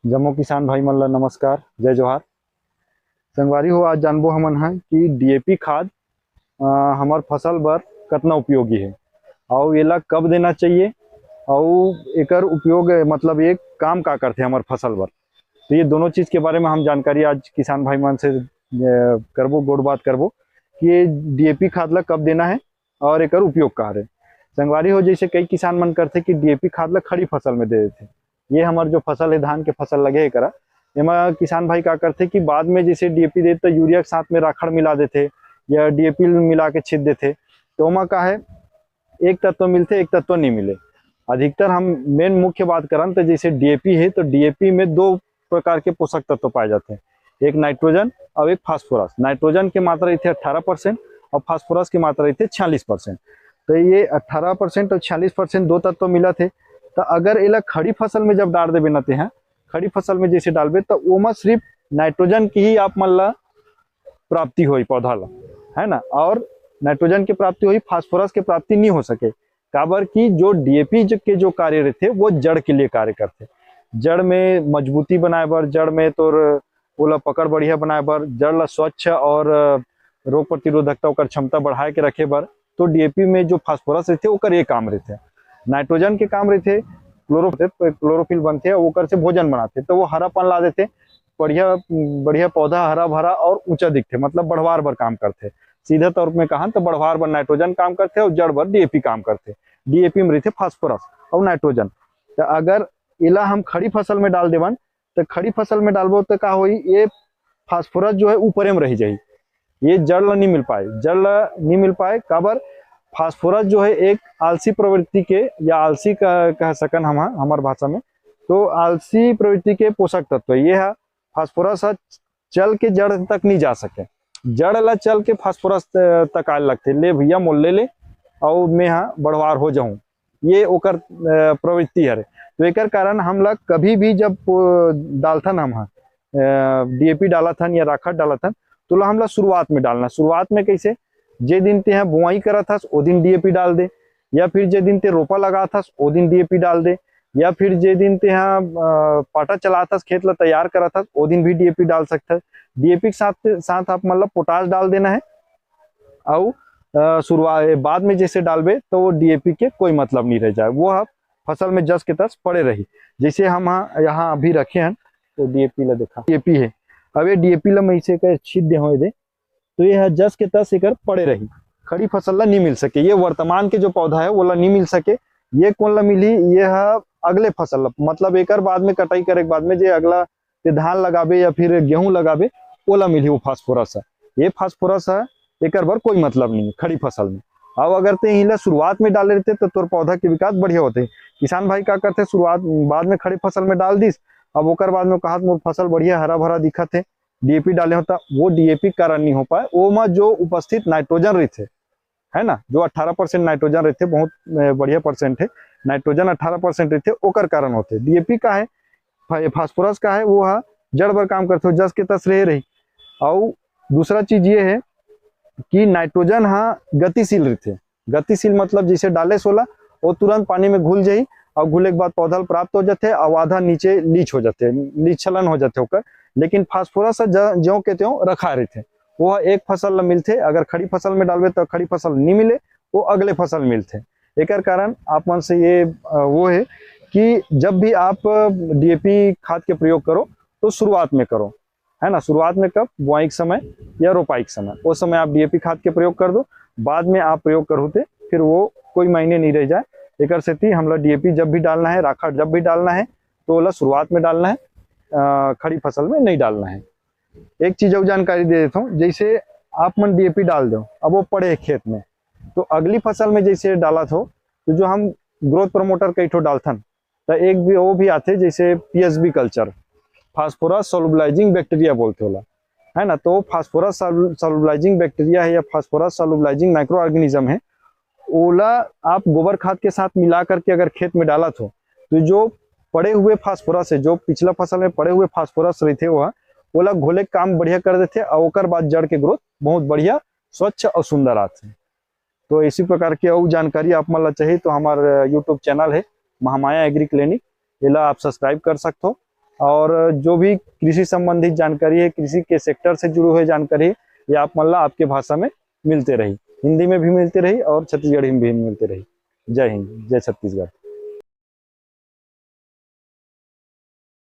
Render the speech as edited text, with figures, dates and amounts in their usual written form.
जम्मो किसान भाई मन ला नमस्कार, जय जोहार। संगवारी हो, आज जानबो हमन है कि डीएपी खाद हमार फसल बर कितना उपयोगी है और एला कब देना चाहिए और एकर उपयोग मतलब ये काम का करते हमार फसल बर। तो ये दोनों चीज के बारे में हम जानकारी आज किसान भाई मन से करबो, गोड़ बात करबो कि ये डीएपी खाद ला कब देना है और एकर उपयोग का है। संगवारी हो, जैसे कई किसान मन करते कि डीएपी खाद ला खड़ी फसल में दे देते। ये हमार जो फसल है, धान के फसल लगे है करा, एमा किसान भाई का करते कि बाद में जैसे डीएपी देते तो यूरिया के साथ में राखड़ मिला देते या डीएपी मिला के छीट देते। तो ओमा का है, एक तत्व मिलते एक तत्व नहीं मिले। अधिकतर हम मेन मुख्य बात करन तो जैसे डीएपी है तो डीएपी में दो प्रकार के पोषक तत्व पाए जाते हैं, एक नाइट्रोजन और एक फास्फोरस। नाइट्रोजन की मात्रा रहती है 18% और फास्फोरस की मात्रा रहती है 46%। तो ये 18% और 46% दो तत्व मिला थे। तो अगर एला खड़ी फसल में जब डाल देवे नते हैं, खड़ी फसल में जैसे डालबे तो ओमा सिर्फ नाइट्रोजन की ही आप मन ला प्राप्ति हुई पौधा ला, है ना। और नाइट्रोजन की प्राप्ति हुई, फास्फोरस की प्राप्ति नहीं हो सके। काबर की जो डीएपी के जो कार्य रहते वो जड़ के लिए कार्य करते। जड़ में मजबूती बनाए बर, जड़ में तोर ओला पकड़ बढ़िया बनाए बर, जड़ ला स्वच्छ और रोग प्रतिरोधकता और क्षमता बढ़ाए के रखे बर, तो डीएपी में जो फास्फोरस रहते ओकर ये काम रहते। नाइट्रोजन के काम रहते क्लोरोफिल बनते ओकर से भोजन बनाते, तो वो हरापन ला देते, बढ़िया बढ़िया पौधा हरा भरा और ऊंचा दिखते, मतलब बढ़वार बर काम करते। सीधा तौर में कहा तो बढ़वार बर नाइट्रोजन काम करते और जड़ बर डीएपी काम करते। डीएपी में रहते फास्फोरस और नाइट्रोजन। तो अगर इला हम खड़ी फसल में डाल देवन तो खड़ी फसल में डालबो तो का होई, ये फास्फोरस जो है ऊपरे में रह जाई, ये जड़ ला नहीं मिल पाए, जड़ ला नहीं मिल पाए। काबर फास्फोरस जो है एक आलसी प्रवृत्ति के या आलसी का कह सकन हम हमार भाषा में, तो आलसी प्रवृत्ति के पोषक तत्व ये है। फास्फोरस चल के जड़ तक नहीं जा सके, जड़ ला चल के फास्फोरस तक आए लगते, ले भैया मोल ले और मैं हाँ बढ़वार हो जाऊं, ये ओकर प्रवृत्ति है। तो एकर कारण हम लोग कभी भी जब डालथन हम डीएपी डालथन या राखड़ डालथन तो हम लोग शुरुआत में डालना। शुरुआत में कैसे, जे दिन ते यहाँ बुआई करा था ओ दिन डीएपी डाल दे, या फिर जे दिन ते रोपा लगा था ओ दिन डीएपी डाल दे, या फिर जे दिन ते यहाँ पाटा चला था, खेत ला तैयार करा था ओ दिन भी डीएपी डाल सकता है। डीएपी के साथ साथ आप मतलब पोटाश डाल देना है और शुरुआत बाद में जैसे डालबे तो वो डीएपी के कोई मतलब नहीं रह जाए, वो आप फसल में जस के तस पड़े रही। जैसे हम यहाँ अभी रखे हैं तो डीएपी ला देखा, डीएपी है, अब ये डीएपी ला मैं इसे छीट दे हो दे तो ये जस के तस एकर पड़े रही, खड़ी फसल ला नहीं मिल सके। ये वर्तमान के जो पौधा है वो ला नहीं मिल सके, ये कौन ला मिली, ये अगले फसल ला, मतलब एकर बाद में कटाई करे के बाद में जे अगला धान लगाबे या फिर गेहूं लगाबे ओला मिली वो फास्फोरस है। ये फास्फोरस है, एकर बर कोई मतलब नहीं है खड़ी फसल में। अब अगर ते इला शुरुआत में डाले रहते तो तोर पौधा के विकास बढ़िया होते। किसान भाई का करते, शुरुआत बाद में खड़ी फसल में डाल दिस, अब ओकर बाद में कहा मोर फसल बढ़िया हरा भरा दिखत है, डीएपी डाले होता, वो डीएपी कारण नहीं हो पाए। वो में जो उपस्थित नाइट्रोजन रहते है ना, जो 18% नाइट्रोजन रहते, बहुत बढ़िया परसेंट है, नाइट्रोजन 18% रहते, ओकर कारण होते। डीएपी का है, फास्फोरस का है, वो जड़ पर काम करते हो, जस के तस रही। और दूसरा चीज ये है कि नाइट्रोजन गतिशील रहते। गतिशील मतलब जैसे डाले सोला वो तुरंत पानी में घुल जाई और घुले के बाद पौधा प्राप्त हो जाते और आधा नीचे लीच हो जाते, लीच छलन हो जाते होकर। लेकिन फास्फोरस ज्यों के त्यों रखा रहते, वो एक फसल मिलते, अगर खड़ी फसल में डालबे तो खड़ी फसल नहीं मिले, वो अगले फसल मिलते। एकर कारण आप मन से ये वो है कि जब भी आप डीएपी खाद के प्रयोग करो तो शुरुआत में करो, है ना। शुरुआत में कब, बुआई के समय या रोपाई के समय, उस समय आप डीएपी खाद के प्रयोग कर दो, बाद में आप प्रयोग करोते फिर वो कोई महीने नहीं रह जाए। एकर से हम लोग डीएपी जब भी डालना है, राखड़ जब भी डालना है तो ओला शुरुआत में डालना है, खड़ी फसल में नहीं डालना है। एक चीज और जानकारी दे देता हूँ, जैसे आप मन डीएपी डाल दो, अब वो पड़े खेत में, तो अगली फसल में जैसे डाला था तो जो हम ग्रोथ प्रमोटर कई ठो डालथन, तो एक भी वो भी आते जैसे PSB culture, phosphorus solubilising bacteria बोलते होला, है ना। तो फास्फोरस सोलुबलाइजिंग बैक्टीरिया है या फास्फोरस सोलुबलाइजिंग माइक्रो ऑर्गेनिज्म है, ओला आप गोबर खाद के साथ मिला करके अगर खेत में डाला तो जो पड़े हुए फास्फोरस है, जो पिछला फसल में पड़े हुए फास्फोरस रहते वह ओला घोले काम बढ़िया कर देते और ओकर बाद जड़ के ग्रोथ बहुत बढ़िया स्वच्छ और सुंदर आते। तो इसी प्रकार की और जानकारी आप मन ला चाहिए तो हमारे यूट्यूब चैनल है महामाया एग्री क्लिनिक, इला आप सब्सक्राइब कर सकते हो और जो भी कृषि संबंधित जानकारी है, कृषि के सेक्टर से जुड़ी हुई जानकारी है, ये आप मतलब आपके भाषा में मिलते रही, हिंदी में भी मिलते रही और छत्तीसगढ़ी में भी मिलते रही। जय हिंद, जय छत्तीसगढ़।